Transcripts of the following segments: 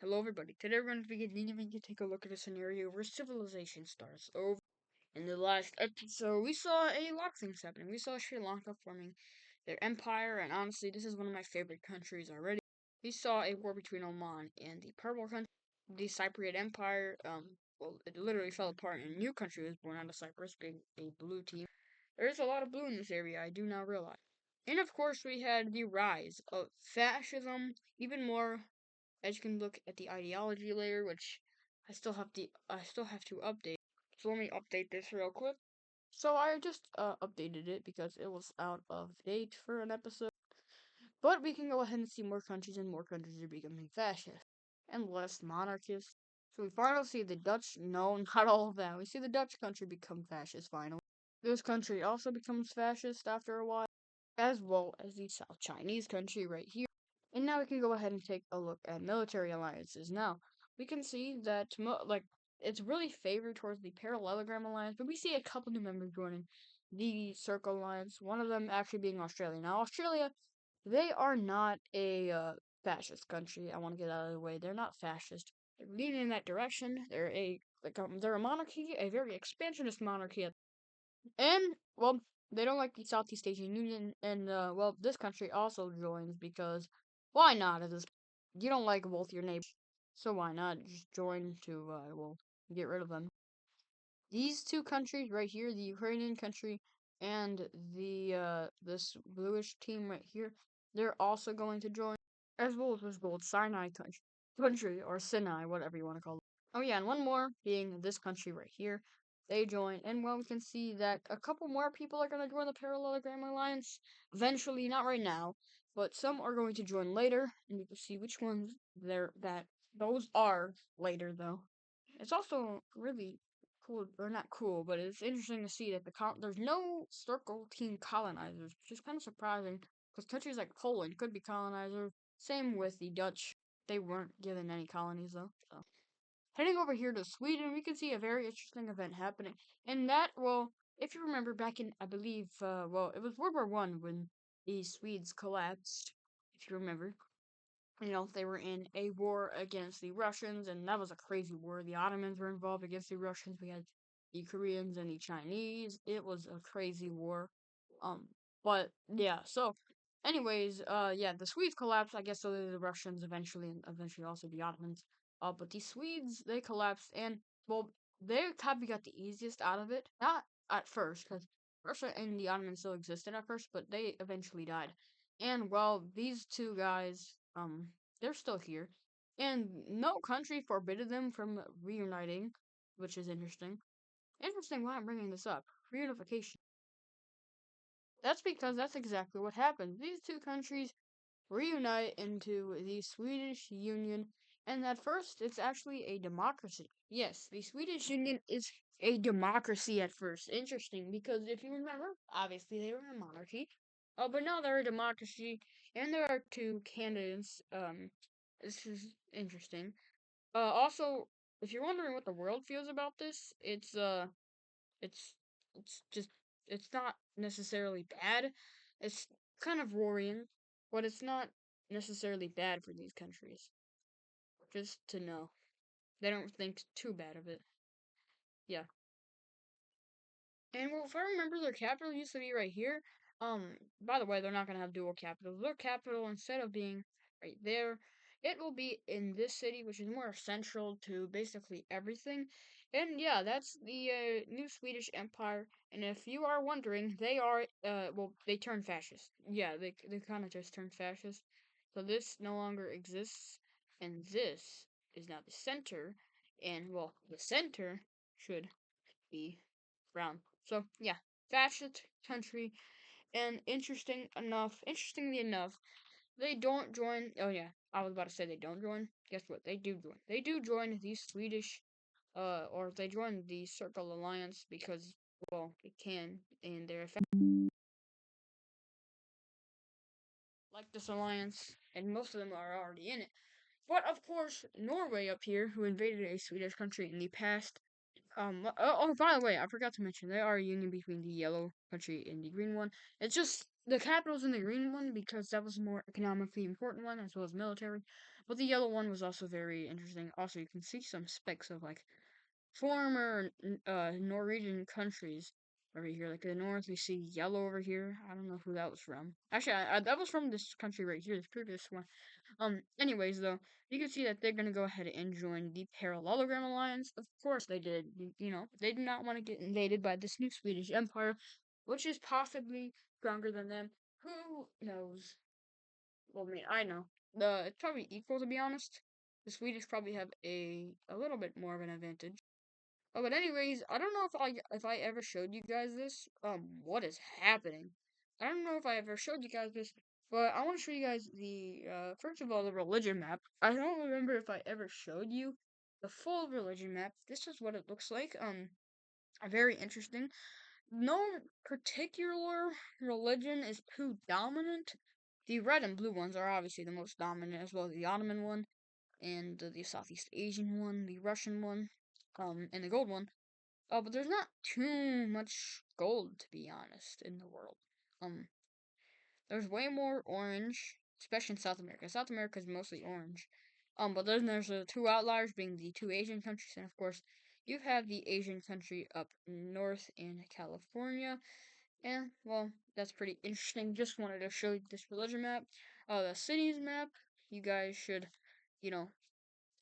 Hello everybody, today we're going to be continuing to take a look at a scenario where civilization starts over. In the last episode, we saw a lot of things happening. We saw Sri Lanka forming their empire, and honestly, this is one of my favorite countries already. We saw a war between Oman and the purple country. The Cypriot Empire, well, it literally fell apart and a new country was born out of Cyprus, being a blue team. There is a lot of blue in this area, I do now realize. And of course, we had the rise of fascism, even more as you can look at the ideology layer, which I still have to update. So let me update this real quick. So I just updated it because it was out of date for an episode. But we can go ahead and see more countries, and more countries are becoming fascist and less monarchist. So we finally see the Dutch. No, not all of that. We see the Dutch country become fascist finally. This country also becomes fascist after a while, as well as the South Chinese country right here. And now we can go ahead and take a look at military alliances. Now, we can see that, it's really favored towards the Parallelogram Alliance, but we see a couple new members joining the Circle Alliance, one of them actually being Australia. Now, Australia, they are not a fascist country. I want to get out of the way. They're not fascist. They're leaning in that direction. They're a monarchy, a very expansionist monarchy, and, well, they don't like the Southeast Asian Union, and, well, this country also joins because why not? If you don't like both your neighbors, so why not just join to, well, get rid of them? These two countries right here, the Ukrainian country and this bluish team right here, they're also going to join, as well as this gold Sinai country, or Sinai, whatever you want to call it. Oh yeah, and one more being this country right here. They join, and well, we can see that a couple more people are going to join the Parallelogram Alliance eventually, not right now, but some are going to join later, and we can see which ones those are later though. It's also really cool, or not cool, but it's interesting to see that there's no Circle Team colonizers, which is kind of surprising because countries like Poland could be colonizers. Same with the Dutch; they weren't given any colonies though. So heading over here to Sweden, we can see a very interesting event happening. And that, well, if you remember back in, I believe, well, it was World War One when the Swedes collapsed. If you remember, they were in a war against the Russians, and that was a crazy war. The Ottomans were involved against the Russians. We had the Koreans and the Chinese. It was a crazy war. Um, but yeah, so anyways, yeah, the Swedes collapsed. I guess so did the Russians eventually, and eventually also the Ottomans. But the Swedes, they collapsed, and, well, they probably got the easiest out of it. Not at first, because Russia and the Ottomans still existed at first, but they eventually died. And, well, these two guys, they're still here. And no country forbidden them from reuniting, which is interesting. Interesting why I'm bringing this up. Reunification. That's because that's exactly what happened. These two countries reunite into the Swedish Union, and at first it's actually a democracy. Yes, the Swedish Union is a democracy at first. Interesting, because if you remember, obviously they were a monarchy, but now they're a democracy, and there are two candidates. This is interesting. Also, if you're wondering what the world feels about this, it's it's just it's not necessarily bad. It's kind of worrying, but it's not necessarily bad for these countries. Just to know. They don't think too bad of it. Yeah. And, well, if I remember, their capital used to be right here. By the way, they're not gonna have dual capitals. Their capital, instead of being right there, it will be in this city, which is more central to basically everything. And yeah, that's the new Swedish Empire. And if you are wondering, they are well, they turned fascist. Yeah, they kind of just turned fascist. So this no longer exists, and this is now the center. And, well, the center should be brown. So yeah, fascist country, and interestingly enough, they don't join. Oh yeah, I was about to say they don't join. Guess what? They do join. They do join the Swedish, or they join the Circle Alliance because, well, they can, and they're like this alliance, and most of them are already in it. But of course, Norway up here, who invaded a Swedish country in the past. By the way, I forgot to mention there are a union between the yellow country and the green one. It's just the capital's in the green one because that was the more economically important one as well as military. But the yellow one was also very interesting. Also, you can see some specks of like former Norwegian countries over here. Like in the north, we see yellow over here. I don't know who that was from. Actually, that was from this country right here, this previous one. Anyways, though, you can see that they're gonna go ahead and join the Parallelogram Alliance. Of course, they did. You know, they do not want to get invaded by this new Swedish Empire, which is possibly stronger than them. Who knows? Well, I mean, I know. It's probably equal, to be honest. The Swedish probably have a little bit more of an advantage. Oh, but anyways, I don't know if I ever showed you guys this. What is happening? I don't know if I ever showed you guys this, but I want to show you guys the first of all the religion map. I don't remember if I ever showed you the full religion map. This is what it looks like. Very interesting. No particular religion is too dominant. The red and blue ones are obviously the most dominant, as well as the Ottoman one and the Southeast Asian one, the Russian one, and the gold one. But there's not too much gold, to be honest, in the world. Um, there's way more orange, especially in South America. South America is mostly orange. But then there's the two outliers being the two Asian countries, and of course, you have the Asian country up north in California. And well, that's pretty interesting. Just wanted to show you this religion map. The cities map. You guys should, you know,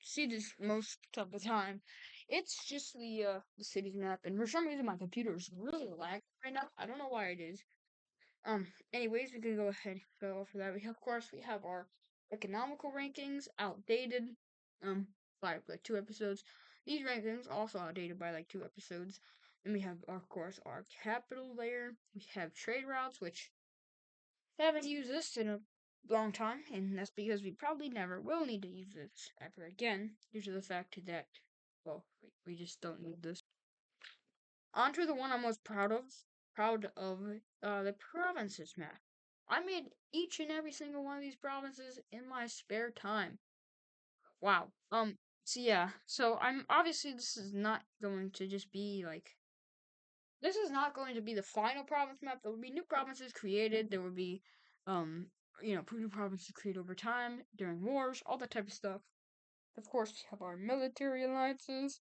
see this most of the time. It's just the cities map, and for some reason my computer is really lagging right now. I don't know why it is. Anyways, we can go ahead and go over that. We have our economical rankings outdated, by like 2 episodes. These rankings also outdated by like 2 episodes. And we have, of course, our capital layer. We have trade routes, which haven't used this in a long time, and that's because we probably never will need to use this ever again, due to the fact that, well, we just don't need this. On to the one I'm most proud of, the provinces map. I made each and every single one of these provinces in my spare time. Wow. So yeah, so I'm obviously this is not going to just be like this is not going to be the final province map. There will be new provinces created. There will be, um, new provinces created over time during wars, all that type of stuff. Of course, we have our military alliances.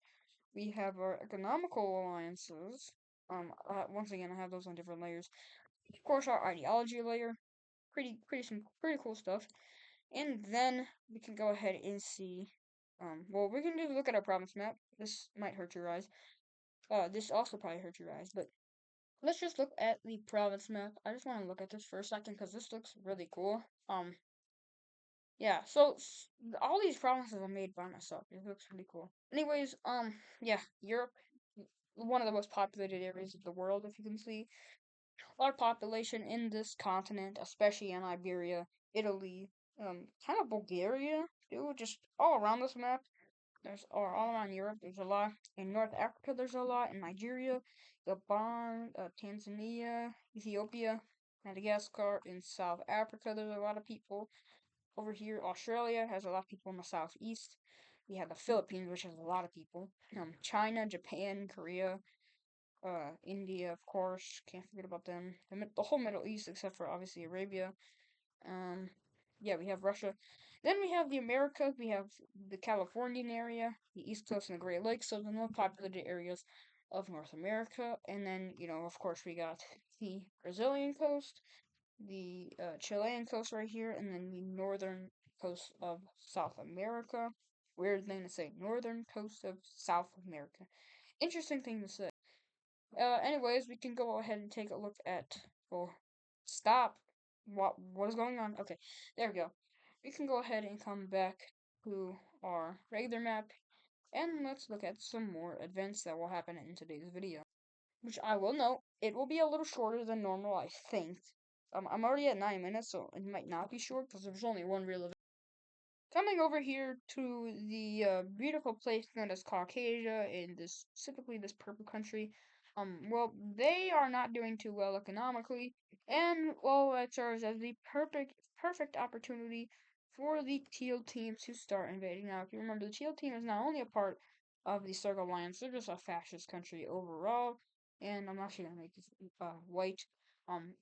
We have our economical alliances. Once again, I have those on different layers. Of course, our ideology layer. Pretty cool stuff. And then we can go ahead and see. Well, we can just look at our province map. This might hurt your eyes. This also probably hurt your eyes, but let's just look at the province map. I just want to look at this for a second because this looks really cool. Yeah, so all these provinces are made by myself. It looks really cool. Anyways, yeah, Europe, one of the most populated areas of the world, if you can see. A lot of population in this continent, especially in Iberia, Italy, kind of Bulgaria, dude, just all around this map. All around Europe, there's a lot. In North Africa, there's a lot. In Nigeria, Gabon, Tanzania, Ethiopia, Madagascar. In South Africa, there's a lot of people. Over here, Australia has a lot of people in the southeast. We have the Philippines, which has a lot of people. China, Japan, Korea, India, of course. Can't forget about them. The whole Middle East, except for obviously Arabia. Um, yeah, we have Russia. Then we have the Americas. We have the Californian area, the East Coast, and the Great Lakes. So the most populated areas of North America. And then, of course, we got the Brazilian coast, the Chilean coast right here, and then the northern coast of South America. Weird thing to say, northern coast of South America. Interesting thing to say. Anyways, we can go ahead and take a look at. Well, stop. What is going on? Okay, there we go. We can go ahead and come back to our regular map, and let's look at some more events that will happen in today's video. Which I will note, it will be a little shorter than normal, I think. I'm already at 9 minutes, so it might not be short because there's only one real event. Coming over here to the beautiful place known as Caucasia, in this specifically this purple country, well, they are not doing too well economically, and well, that serves as the perfect opportunity for the teal team to start invading. Now, if you remember, the teal team is not only a part of the Circle Alliance, they're just a fascist country overall, and I'm actually gonna make this white.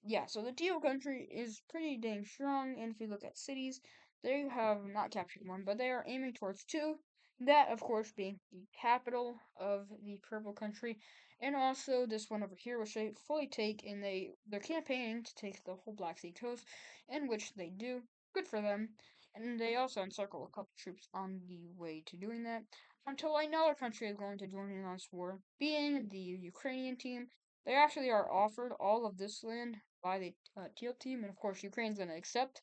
Yeah, so the teal country is pretty dang strong, and if you look at cities. they have not captured one, but they are aiming towards two. That, of course, being the capital of the purple country, and also this one over here, which they fully take, and they're campaigning to take the whole Black Sea coast, in which they do. Good for them. And they also encircle a couple troops on the way to doing that. Until another country is going to join in on this war, being the Ukrainian team. They actually are offered all of this land by the teal team, and of course Ukraine's going to accept.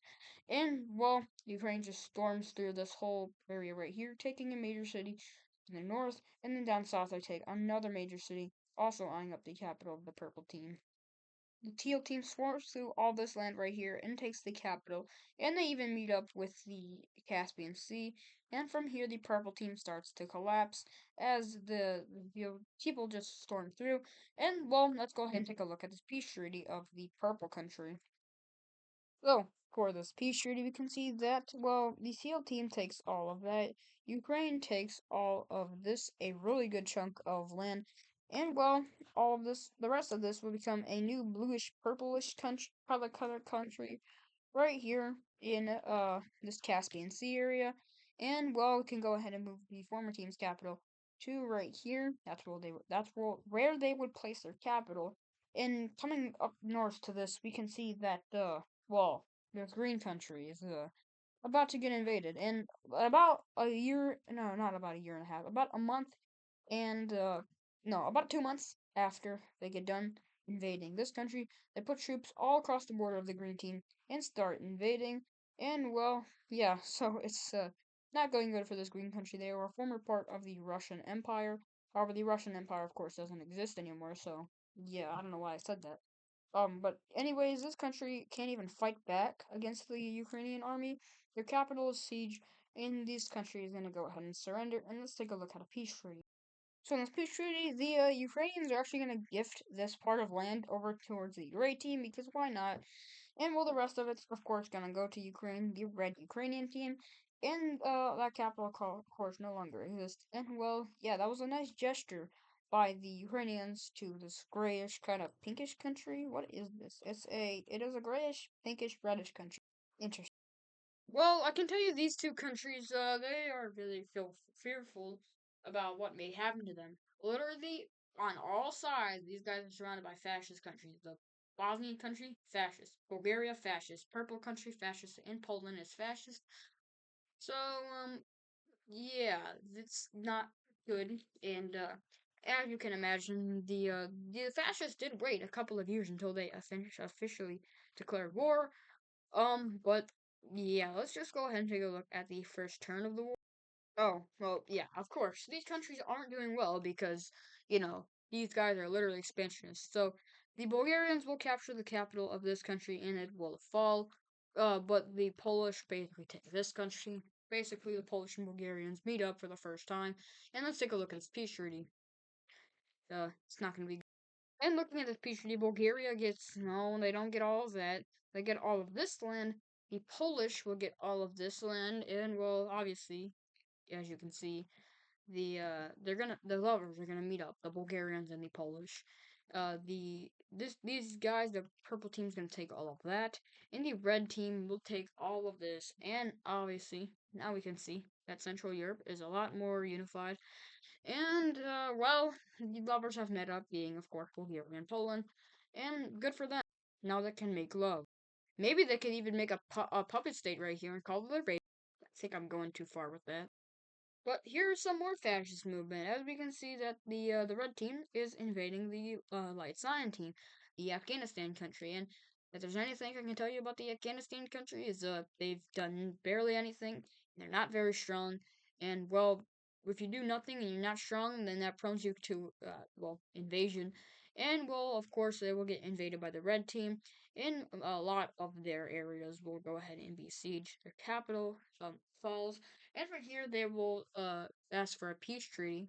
And, well, Ukraine just storms through this whole area right here, taking a major city in the north, and then down south they take another major city, also eyeing up the capital of the purple team. The teal team swarms through all this land right here and takes the capital, and they even meet up with the Caspian Sea. And from here, the purple team starts to collapse as the people just storm through. And, well, let's go ahead and take a look at this peace treaty of the purple country. So, for this peace treaty, we can see that, well, the SEAL team takes all of that. Ukraine takes all of this, a really good chunk of land. And, well, all of this, the rest of this will become a new bluish purplish country, color country right here in this Caspian Sea area. And, well, we can go ahead and move the former team's capital to right here. Where they would place their capital. And coming up north to this, we can see that well, the green country is about to get invaded. And about a year, no, not about a year and a half, about a month and no, about 2 months after they get done invading this country, they put troops all across the border of the green team and start invading. And, well, yeah, so it's not going good for this green country. They were a former part of the Russian Empire. However, the Russian Empire, of course, doesn't exist anymore. So yeah, I don't know why I said that. But anyways, this country can't even fight back against the Ukrainian army. Their capital is siege, and this country is gonna go ahead and surrender. And let's take a look at a peace treaty. So in this peace treaty, the Ukrainians are actually going to gift this part of land over towards the gray team because why not? And well, the rest of it's of course going to go to Ukraine, the red Ukrainian team, and that capital of course no longer exists. And well, yeah, that was a nice gesture by the Ukrainians to this grayish kind of pinkish country. What is this? It is a grayish, pinkish, reddish country. Interesting. Well, I can tell you these two countries, they are really feel fearful about what may happen to them. Literally, on all sides, these guys are surrounded by fascist countries. The Bosnian country, fascist. Bulgaria, fascist. Purple country, fascist. And Poland is fascist. So, yeah, it's not good. And, as you can imagine, the fascists did wait a couple of years until they officially declared war. But yeah, let's just go ahead and take a look at the first turn of the war. Oh, well, yeah, of course. These countries aren't doing well because, these guys are literally expansionists. So the Bulgarians will capture the capital of this country and it will fall. But the Polish basically take this country. Basically, the Polish and Bulgarians meet up for the first time. And let's take a look at this peace treaty. It's not going to be. And looking at this peace treaty, Bulgaria gets, no, they don't get all of that. They get all of this land. The Polish will get all of this land, and well, obviously, as you can see, the lovers are gonna meet up, the Bulgarians and the Polish. These guys, the purple team's gonna take all of that, and the red team will take all of this, and obviously, now we can see that Central Europe is a lot more unified and, well, the lovers have met up, being, of course, Bulgaria and Poland, and good for them. Now they can make love. Maybe they could even make a puppet state right here and call it their baby. I think I'm going too far with that. But here's some more fascist movement. As we can see that the red team is invading the light cyan team, the Afghanistan country. And if there's anything I can tell you about the Afghanistan country is they've done barely anything. They're not very strong. And well, if you do nothing and you're not strong, then that prones you to well, invasion. And well, of course, they will get invaded by the red team. And a lot of their areas will go ahead and be sieged. Their capital falls, and from here, they will ask for a peace treaty.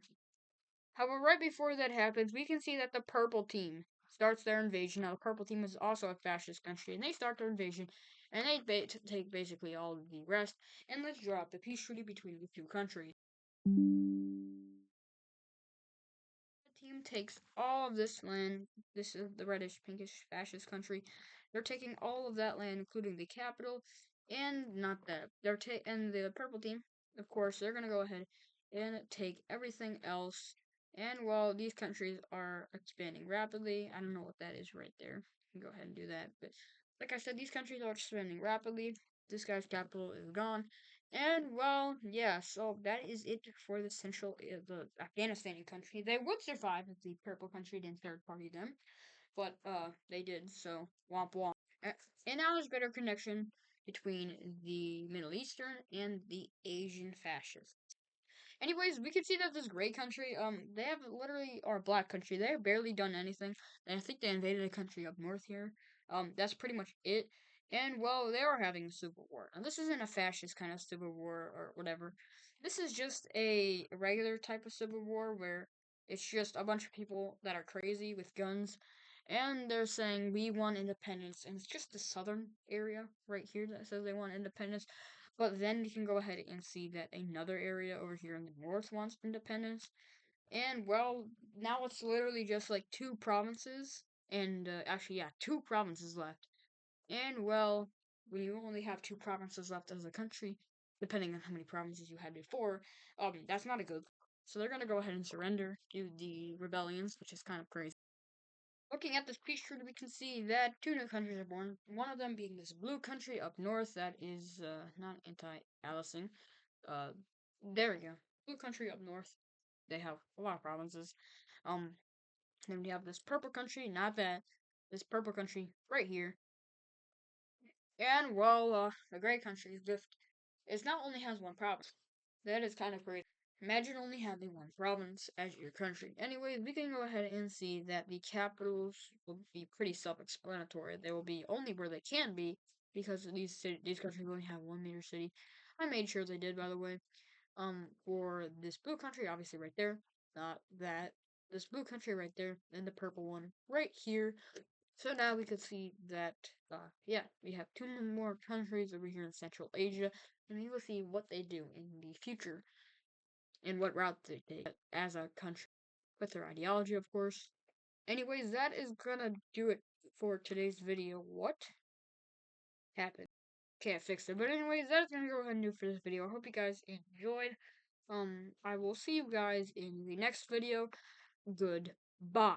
However, right before that happens, we can see that the purple team starts their invasion. Now, the purple team is also a fascist country, and they start their invasion, and they take basically all of the rest. And let's draw up the peace treaty between the two countries. The team takes all of this land. This is the reddish, pinkish, fascist country. They're taking all of that land, including the capital. And not that. And the purple team, of course, they're gonna go ahead and take everything else. And while these countries are expanding rapidly, I don't know what that is right there. You can go ahead and do that. But like I said, these countries are expanding rapidly. This guy's capital is gone. And well, yeah, so that is it for the Afghanistani country. They would survive if the purple country didn't third party them, but they did, so womp womp. Uh, And now there's better connection between the Middle Eastern and the Asian fascists. Anyways, we can see that this gray country, they have literally, or black country, they have barely done anything. And I think they invaded a country up north here. That's pretty much it. And well, they are having a civil war. And this isn't a fascist kind of civil war or whatever. This is just a regular type of civil war where it's just a bunch of people that are crazy with guns. And they're saying we want independence. And it's just the southern area right here that says they want independence. But then you can go ahead and see that another area over here in the north wants independence. And, well, now it's literally just like two provinces. And, actually, yeah, two provinces left. And, well, when you only have two provinces left as a country, depending on how many provinces you had before, that's not a good. So they're gonna go ahead and surrender to the rebellions, which is kind of crazy. Looking at this peace treaty, we can see that two new countries are born. One of them being this blue country up north that is not anti-Allicing. Uh, there we go. Blue country up north. They have a lot of provinces. Um, then we have this purple country, not that. This purple country right here. And well, the gray country is not only has one province. That is kind of crazy. Imagine only having one province as your country. Anyway, we can go ahead and see that the capitals will be pretty self-explanatory. They will be only where they can be because these countries only have one major city. I made sure they did, by the way. For this blue country, obviously right there, not that. This blue country right there, and the purple one right here. So now we could see that, yeah, we have two more countries over here in Central Asia, and we will see what they do in the future and what route they take as a country with their ideology, of course. Anyways, that is gonna do it for today's video. What happened? Can't fix it. But anyways, that's gonna go ahead and do for this video. I hope you guys enjoyed. I will see you guys in the next video. Goodbye.